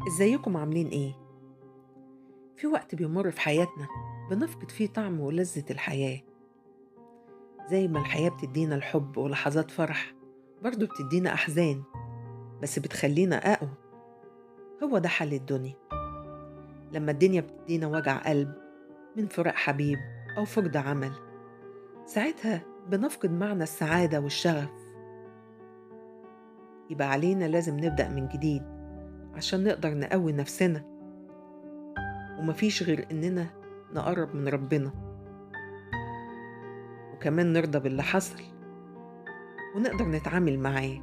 ازيكم عاملين ايه؟ في وقت بيمر في حياتنا بنفقد فيه طعم ولذة الحياة. زي ما الحياة بتدينا الحب ولحظات فرح، برضو بتدينا أحزان بس بتخلينا أقوى. هو ده حل الدنيا. لما الدنيا بتدينا وجع قلب من فراق حبيب أو فقد عمل، ساعتها بنفقد معنى السعادة والشغف. يبقى علينا لازم نبدأ من جديد عشان نقدر نقوي نفسنا، ومفيش غير إننا نقرب من ربنا، وكمان نرضى باللي حصل ونقدر نتعامل معاه.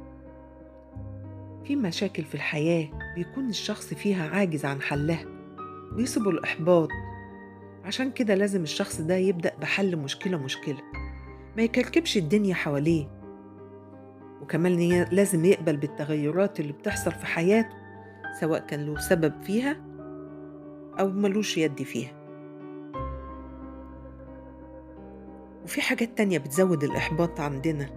في مشاكل في الحياة بيكون الشخص فيها عاجز عن حلها ويصيبه الإحباط. عشان كده لازم الشخص ده يبدأ بحل مشكلة، ما يكركبش الدنيا حواليه. وكمان لازم يقبل بالتغيرات اللي بتحصل في حياته، سواء كان له سبب فيها أو ملوش يد فيها. وفي حاجات تانية بتزود الإحباط عندنا،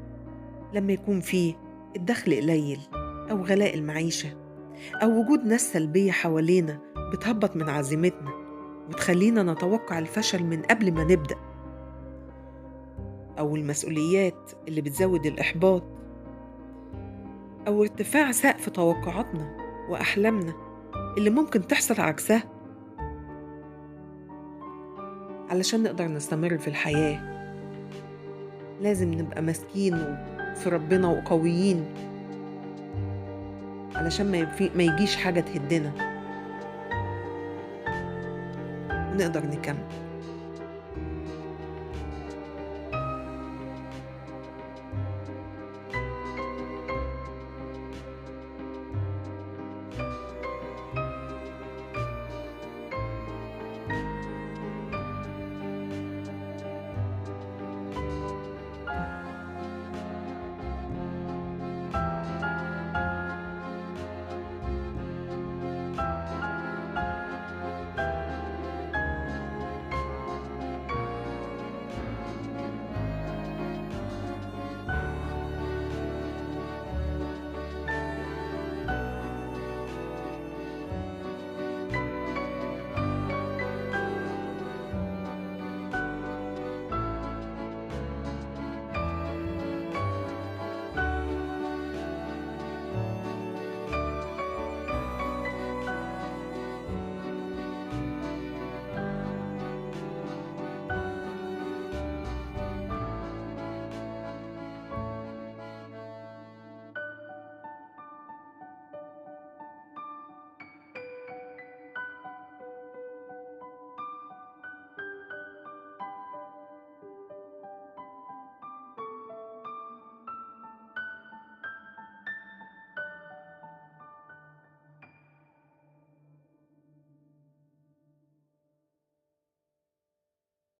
لما يكون فيه الدخل قليل أو غلاء المعيشة، أو وجود ناس سلبية حوالينا بتهبط من عزيمتنا وتخلينا نتوقع الفشل من قبل ما نبدأ، أو المسؤوليات اللي بتزود الإحباط، أو ارتفاع سقف توقعاتنا وأحلامنا اللي ممكن تحصل عكسها. علشان نقدر نستمر في الحياة لازم نبقى ماسكين في ربنا وقويين، علشان ما يجيش حاجة تهدنا ونقدر نكمل.